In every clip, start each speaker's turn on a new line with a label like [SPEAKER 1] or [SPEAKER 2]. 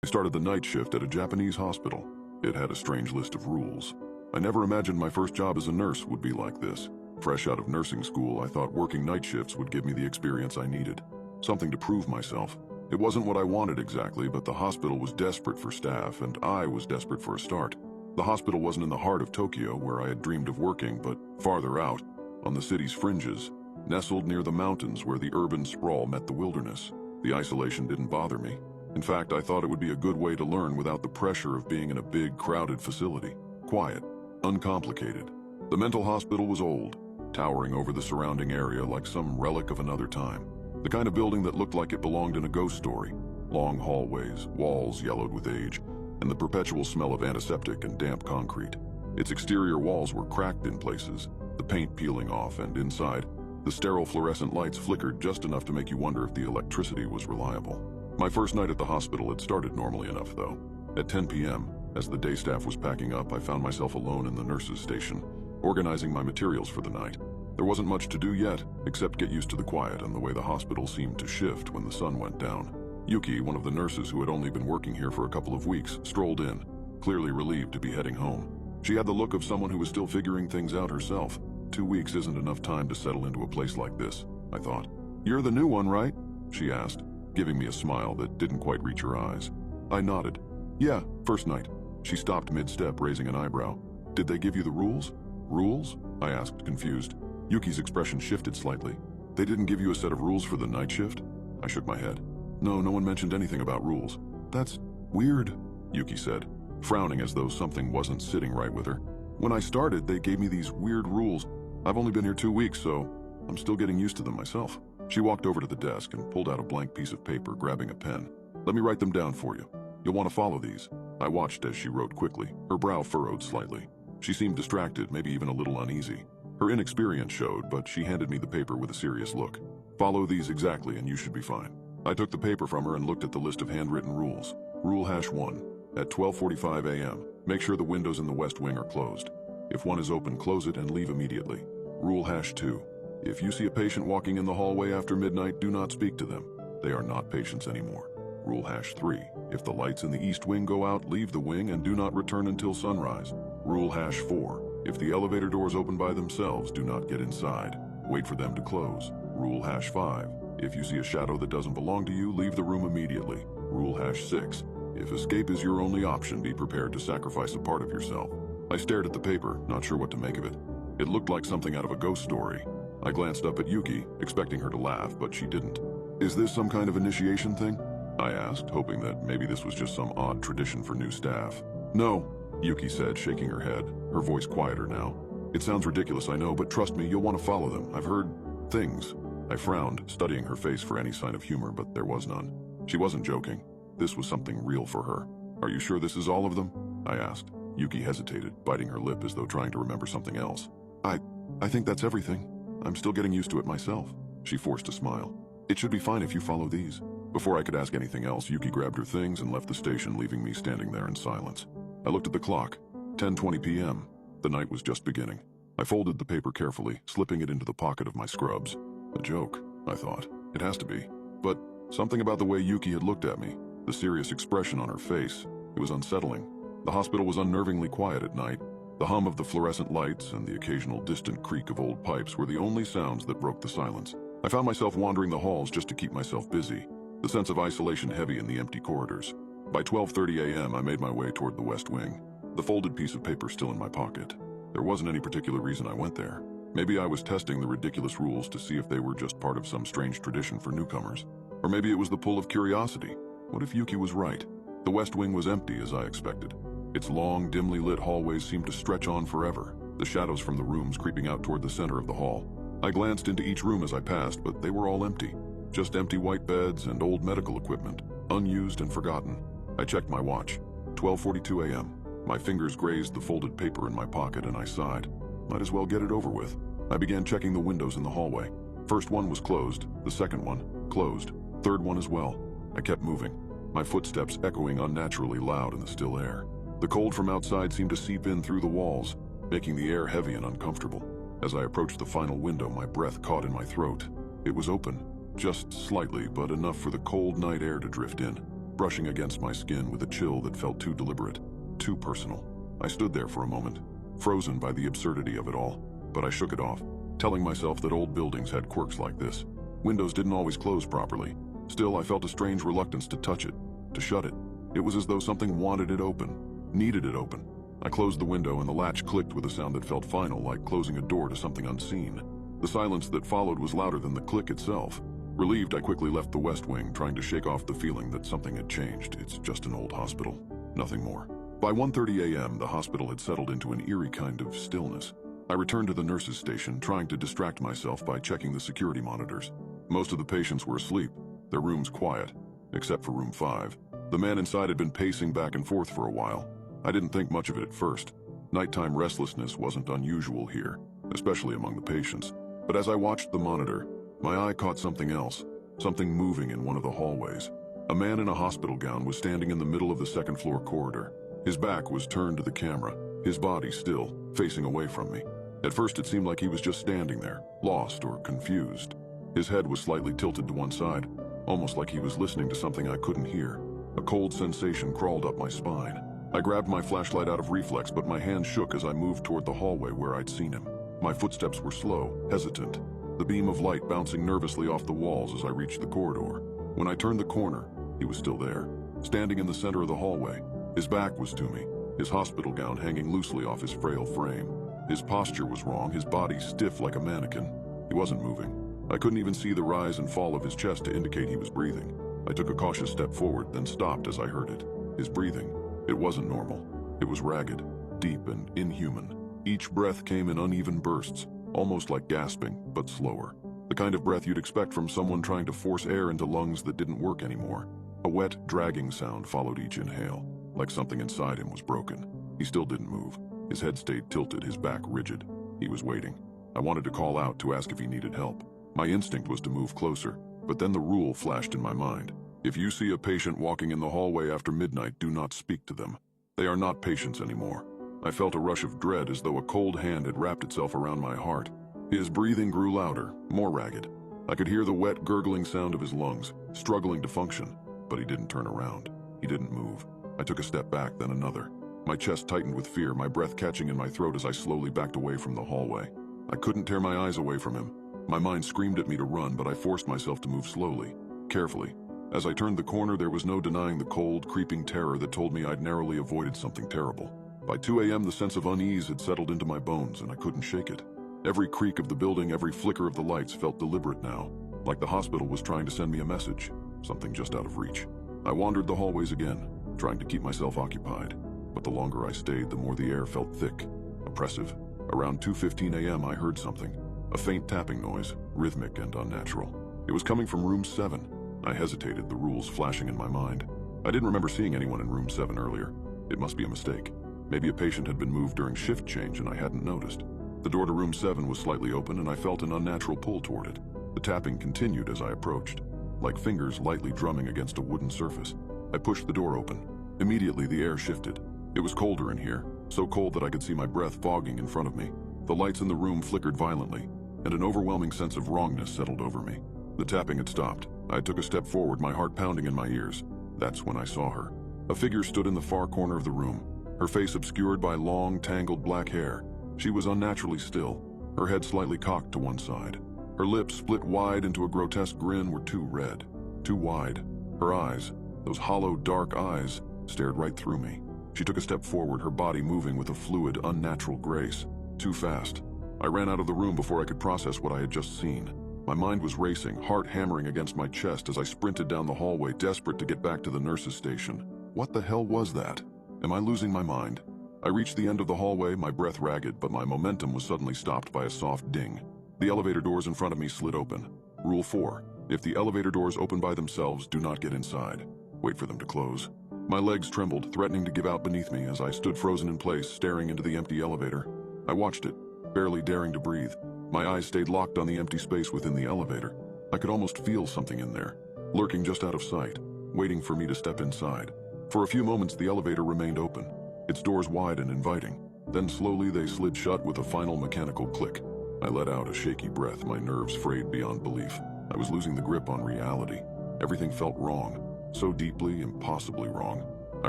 [SPEAKER 1] I started the night shift at a Japanese hospital. It had a strange list of rules. I never imagined my first job as a nurse would be like this. Fresh out of nursing school, I thought working night shifts would give me the experience I needed. Something to prove myself. It wasn't what I wanted exactly, but the hospital was desperate for staff, and I was desperate for a start. The hospital wasn't in the heart of Tokyo, where I had dreamed of working, but farther out, on the city's fringes, nestled near the mountains where the urban sprawl met the wilderness. The isolation didn't bother me. In fact, I thought it would be a good way to learn without the pressure of being in a big, crowded facility. Quiet, uncomplicated. The mental hospital was old, towering over the surrounding area like some relic of another time. The kind of building that looked like it belonged in a ghost story. Long hallways, walls yellowed with age, and the perpetual smell of antiseptic and damp concrete. Its exterior walls were cracked in places, the paint peeling off, and inside, the sterile fluorescent lights flickered just enough to make you wonder if the electricity was reliable. My first night at the hospital had started normally enough, though. At 10 p.m., as the day staff was packing up, I found myself alone in the nurses' station, organizing my materials for the night. There wasn't much to do yet, except get used to the quiet and the way the hospital seemed to shift when the sun went down. Yuki, one of the nurses who had only been working here for a couple of weeks, strolled in, clearly relieved to be heading home. She had the look of someone who was still figuring things out herself. 2 weeks isn't enough time to settle into a place like this, I thought. "You're the new one, right?" she asked, giving me a smile that didn't quite reach her eyes. I nodded. "Yeah, first night." She stopped mid-step, raising an eyebrow. "Did they give you the rules?" "Rules?" I asked, confused. Yuki's expression shifted slightly. "They didn't give you a set of rules for the night shift?" I shook my head. No one mentioned anything about rules." "That's weird," Yuki said, frowning as though something wasn't sitting right with her. "When I started, they gave me these weird rules. I've only been here 2 weeks, so I'm still getting used to them myself." She walked over to the desk and pulled out a blank piece of paper, grabbing a pen. "Let me write them down for you. You'll want to follow these." I watched as she wrote quickly, her brow furrowed slightly. She seemed distracted, maybe even a little uneasy. Her inexperience showed, but she handed me the paper with a serious look. "Follow these exactly and you should be fine." I took the paper from her and looked at the list of handwritten rules. Rule #1. At 12:45 a.m., make sure the windows in the west wing are closed. If one is open, close it and leave immediately. Rule #2. If you see a patient walking in the hallway after midnight, do not speak to them. They are not patients anymore. Rule #3. If the lights in the east wing go out, leave the wing and do not return until sunrise. Rule #4. If the elevator doors open by themselves, do not get inside. Wait for them to close. Rule #5. If you see a shadow that doesn't belong to you, leave the room immediately. Rule #6. If escape is your only option, be prepared to sacrifice a part of yourself. I stared at the paper, not sure what to make of it. It looked like something out of a ghost story. I glanced up at Yuki, expecting her to laugh, but she didn't. "Is this some kind of initiation thing?" I asked, hoping that maybe this was just some odd tradition for new staff. "No," Yuki said, shaking her head, her voice quieter now. "It sounds ridiculous, I know, but trust me, you'll want to follow them. I've heard things." I frowned, studying her face for any sign of humor, but there was none. She wasn't joking. This was something real for her. "Are you sure this is all of them?" I asked. Yuki hesitated, biting her lip as though trying to remember something else. I think that's everything. I'm still getting used to it myself." She forced a smile. "It should be fine if you follow these." Before I could ask anything else, Yuki grabbed her things and left the station, leaving me standing there in silence. I looked at the clock. 10:20 p.m. The night was just beginning. I folded the paper carefully, slipping it into the pocket of my scrubs. A joke, I thought. It has to be. But something about the way Yuki had looked at me, the serious expression on her face, it was unsettling. The hospital was unnervingly quiet at night. The hum of the fluorescent lights and the occasional distant creak of old pipes were the only sounds that broke the silence. I found myself wandering the halls just to keep myself busy, the sense of isolation heavy in the empty corridors. By 12:30 a.m., I made my way toward the west wing, the folded piece of paper still in my pocket. There wasn't any particular reason I went there. Maybe I was testing the ridiculous rules to see if they were just part of some strange tradition for newcomers. Or maybe it was the pull of curiosity. What if Yuki was right? The west wing was empty, as I expected. Its long, dimly lit hallways seemed to stretch on forever, the shadows from the rooms creeping out toward the center of the hall. I glanced into each room as I passed, but they were all empty. Just empty white beds and old medical equipment, unused and forgotten. I checked my watch. 12:42 a.m. My fingers grazed the folded paper in my pocket and I sighed. Might as well get it over with. I began checking the windows in the hallway. First one was closed, the second one, closed, third one as well. I kept moving, my footsteps echoing unnaturally loud in the still air. The cold from outside seemed to seep in through the walls, making the air heavy and uncomfortable. As I approached the final window, my breath caught in my throat. It was open, just slightly, but enough for the cold night air to drift in. brushing against my skin with a chill that felt too deliberate, too personal. I stood there for a moment, frozen by the absurdity of it all, but I shook it off, telling myself that old buildings had quirks like this. Windows didn't always close properly. Still, I felt a strange reluctance to touch it, to shut it. It was as though something wanted it open, needed it open. I closed the window and the latch clicked with a sound that felt final, like closing a door to something unseen. The silence that followed was louder than the click itself. Relieved, I quickly left the West Wing, trying to shake off the feeling that something had changed. It's just an old hospital, nothing more. By 1:30 a.m., the hospital had settled into an eerie kind of stillness. I returned to the nurses' station, trying to distract myself by checking the security monitors. Most of the patients were asleep, their rooms quiet, except for room 5. The man inside had been pacing back and forth for a while. I didn't think much of it at first. Nighttime restlessness wasn't unusual here, especially among the patients. But as I watched the monitor, my eye caught something else, something moving in one of the hallways. A man in a hospital gown was standing in the middle of the second-floor corridor. His back was turned to the camera, his body still, facing away from me. At first it seemed like he was just standing there, lost or confused. His head was slightly tilted to one side, almost like he was listening to something I couldn't hear. A cold sensation crawled up my spine. I grabbed my flashlight out of reflex, but my hand shook as I moved toward the hallway where I'd seen him. My footsteps were slow, hesitant, the beam of light bouncing nervously off the walls as I reached the corridor. When I turned the corner, he was still there, standing in the center of the hallway. His back was to me, his hospital gown hanging loosely off his frail frame. His posture was wrong, his body stiff like a mannequin. He wasn't moving. I couldn't even see the rise and fall of his chest to indicate he was breathing. I took a cautious step forward, then stopped as I heard it. His breathing. It wasn't normal. It was ragged, deep, and inhuman. Each breath came in uneven bursts, almost like gasping, but slower. The kind of breath you'd expect from someone trying to force air into lungs that didn't work anymore. A wet, dragging sound followed each inhale, like something inside him was broken. He still didn't move. His head stayed tilted, his back rigid. He was waiting. I wanted to call out to ask if he needed help. My instinct was to move closer, but then the rule flashed in my mind. If you see a patient walking in the hallway after midnight, do not speak to them. They are not patients anymore. I felt a rush of dread as though a cold hand had wrapped itself around my heart. His breathing grew louder, more ragged. I could hear the wet, gurgling sound of his lungs, struggling to function, but he didn't turn around. He didn't move. I took a step back, then another. My chest tightened with fear, my breath catching in my throat as I slowly backed away from the hallway. I couldn't tear my eyes away from him. My mind screamed at me to run, but I forced myself to move slowly, carefully. As I turned the corner, there was no denying the cold, creeping terror that told me I'd narrowly avoided something terrible. By 2 a.m., the sense of unease had settled into my bones, and I couldn't shake it. Every creak of the building, every flicker of the lights felt deliberate now, like the hospital was trying to send me a message, something just out of reach. I wandered the hallways again, trying to keep myself occupied. But the longer I stayed, the more the air felt thick, oppressive. Around 2:15 a.m., I heard something. A faint tapping noise, rhythmic and unnatural. It was coming from room 7. I hesitated, the rules flashing in my mind. I didn't remember seeing anyone in room 7 earlier. It must be a mistake. Maybe a patient had been moved during shift change and I hadn't noticed. The door to room 7 was slightly open and I felt an unnatural pull toward it. The tapping continued as I approached, like fingers lightly drumming against a wooden surface. I pushed the door open. Immediately, the air shifted. It was colder in here, so cold that I could see my breath fogging in front of me. The lights in the room flickered violently, and an overwhelming sense of wrongness settled over me. The tapping had stopped. I took a step forward, my heart pounding in my ears. That's when I saw her. A figure stood in the far corner of the room, her face obscured by long, tangled black hair. She was unnaturally still, her head slightly cocked to one side. Her lips, split wide into a grotesque grin, were too red, too wide. Her eyes, those hollow, dark eyes, stared right through me. She took a step forward, her body moving with a fluid, unnatural grace. Too fast. I ran out of the room before I could process what I had just seen. My mind was racing, heart hammering against my chest as I sprinted down the hallway, desperate to get back to the nurse's station. What the hell was that? Am I losing my mind? I reached the end of the hallway, my breath ragged, but my momentum was suddenly stopped by a soft ding. The elevator doors in front of me slid open. Rule 4. If the elevator doors open by themselves, do not get inside. Wait for them to close. My legs trembled, threatening to give out beneath me as I stood frozen in place, staring into the empty elevator. I watched it, barely daring to breathe. My eyes stayed locked on the empty space within the elevator. I could almost feel something in there, lurking just out of sight, waiting for me to step inside. For a few moments, the elevator remained open, its doors wide and inviting. Then slowly they slid shut with a final mechanical click. I let out a shaky breath, my nerves frayed beyond belief. I was losing the grip on reality. Everything felt wrong. So deeply, impossibly wrong. I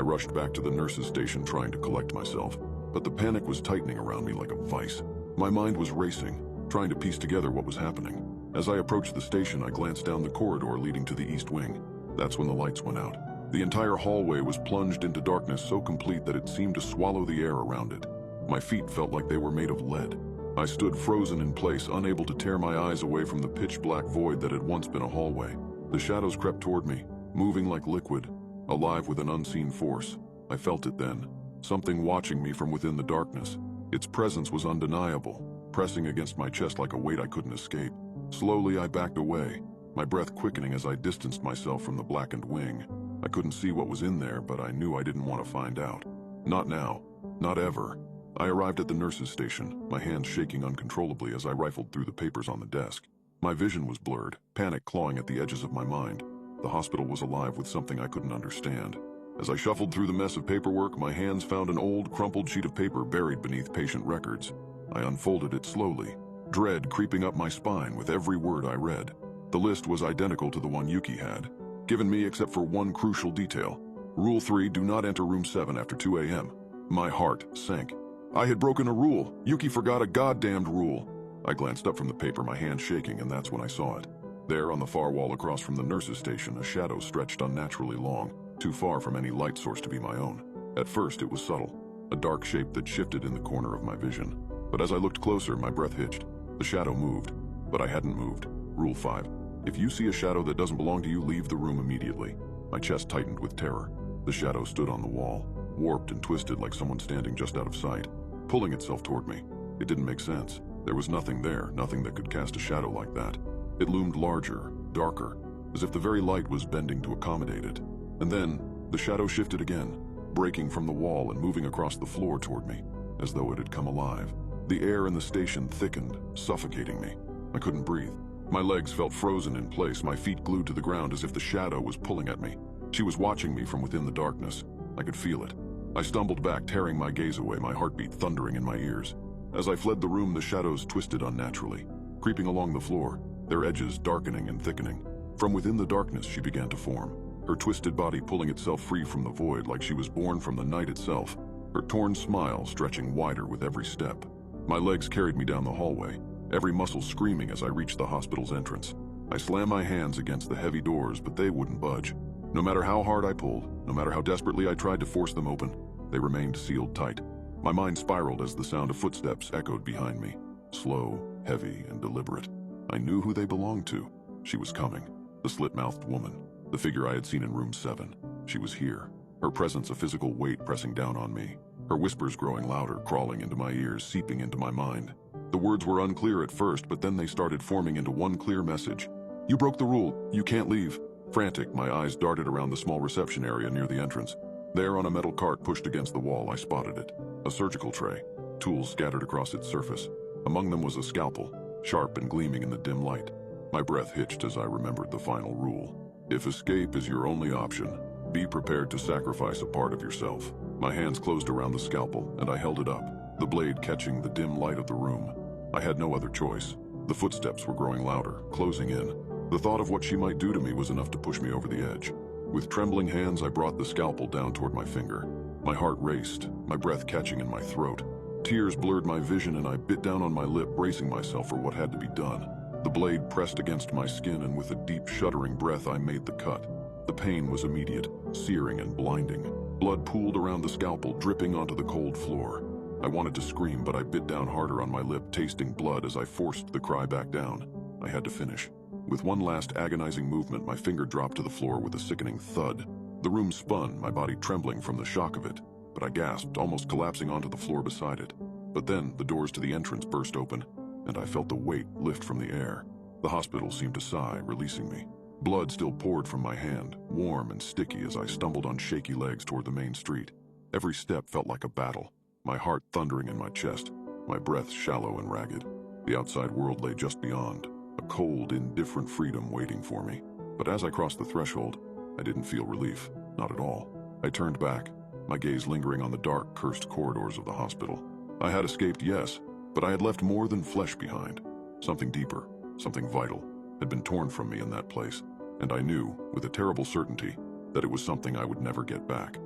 [SPEAKER 1] rushed back to the nurse's station trying to collect myself, but the panic was tightening around me like a vice. My mind was racing, trying to piece together what was happening. As I approached the station, I glanced down the corridor leading to the east wing. That's when the lights went out. The entire hallway was plunged into darkness so complete that it seemed to swallow the air around it. My feet felt like they were made of lead. I stood frozen in place, unable to tear my eyes away from the pitch-black void that had once been a hallway. The shadows crept toward me, moving like liquid, alive with an unseen force. I felt it then, something watching me from within the darkness. Its presence was undeniable, pressing against my chest like a weight I couldn't escape. Slowly, I backed away, my breath quickening as I distanced myself from the blackened wing. I couldn't see what was in there, but I knew I didn't want to find out. Not now. Not ever. I arrived at the nurse's station, my hands shaking uncontrollably as I rifled through the papers on the desk. My vision was blurred, panic clawing at the edges of my mind. The hospital was alive with something I couldn't understand. As I shuffled through the mess of paperwork, my hands found an old, crumpled sheet of paper buried beneath patient records. I unfolded it slowly, dread creeping up my spine with every word I read. The list was identical to the one Yuki had, given me except for one crucial detail. Rule 3, do not enter room 7 after 2 a.m. My heart sank. I had broken a rule. Yuki forgot a goddamned rule. I glanced up from the paper, my hand shaking, and that's when I saw it. There, on the far wall across from the nurse's station, a shadow stretched unnaturally long, too far from any light source to be my own. At first, it was subtle, a dark shape that shifted in the corner of my vision. But as I looked closer, my breath hitched. The shadow moved, but I hadn't moved. Rule 5. If you see a shadow that doesn't belong to you, leave the room immediately. My chest tightened with terror. The shadow stood on the wall, warped and twisted like someone standing just out of sight, pulling itself toward me. It didn't make sense. There was nothing there, nothing that could cast a shadow like that. It loomed larger, darker, as if the very light was bending to accommodate it. And then, the shadow shifted again, breaking from the wall and moving across the floor toward me, as though it had come alive. The air in the station thickened, suffocating me. I couldn't breathe. My legs felt frozen in place, my feet glued to the ground as if the shadow was pulling at me. She was watching me from within the darkness. I could feel it. I stumbled back, tearing my gaze away, my heartbeat thundering in my ears. As I fled the room, the shadows twisted unnaturally, creeping along the floor, their edges darkening and thickening. From within the darkness, she began to form, her twisted body pulling itself free from the void like she was born from the night itself, her torn smile stretching wider with every step. My legs carried me down the hallway, every muscle screaming as I reached the hospital's entrance. I slammed my hands against the heavy doors, but they wouldn't budge. No matter how hard I pulled, no matter how desperately I tried to force them open, they remained sealed tight. My mind spiraled as the sound of footsteps echoed behind me, slow, heavy, and deliberate. I knew who they belonged to. She was coming. The slit-mouthed woman, the figure I had seen in room 7. She was here, her presence a physical weight pressing down on me, her whispers growing louder, crawling into my ears, seeping into my mind. The words were unclear at first, but then they started forming into one clear message. You broke the rule. You can't leave. Frantic, my eyes darted around the small reception area near the entrance. There, on a metal cart pushed against the wall, I spotted it. A surgical tray, tools scattered across its surface. Among them was a scalpel, sharp and gleaming in the dim light. My breath hitched as I remembered the final rule. If escape is your only option, be prepared to sacrifice a part of yourself. My hands closed around the scalpel, and I held it up, the blade catching the dim light of the room. I had no other choice. The footsteps were growing louder, closing in. The thought of what she might do to me was enough to push me over the edge. With trembling hands, I brought the scalpel down toward my finger. My heart raced, my breath catching in my throat. Tears blurred my vision, and I bit down on my lip, bracing myself for what had to be done. The blade pressed against my skin, and with a deep, shuddering breath, I made the cut. The pain was immediate, searing and blinding. Blood pooled around the scalpel, dripping onto the cold floor. I wanted to scream, but I bit down harder on my lip, tasting blood as I forced the cry back down. I had to finish. With one last agonizing movement, my finger dropped to the floor with a sickening thud. The room spun, my body trembling from the shock of it, but I gasped, almost collapsing onto the floor beside it. But then, the doors to the entrance burst open, and I felt the weight lift from the air. The hospital seemed to sigh, releasing me. Blood still poured from my hand, warm and sticky as I stumbled on shaky legs toward the main street. Every step felt like a battle, my heart thundering in my chest, my breath shallow and ragged. The outside world lay just beyond, a cold, indifferent freedom waiting for me. But as I crossed the threshold, I didn't feel relief, not at all. I turned back, my gaze lingering on the dark, cursed corridors of the hospital. I had escaped, yes, but I had left more than flesh behind. Something deeper, something vital, had been torn from me in that place. And I knew, with a terrible certainty, that it was something I would never get back.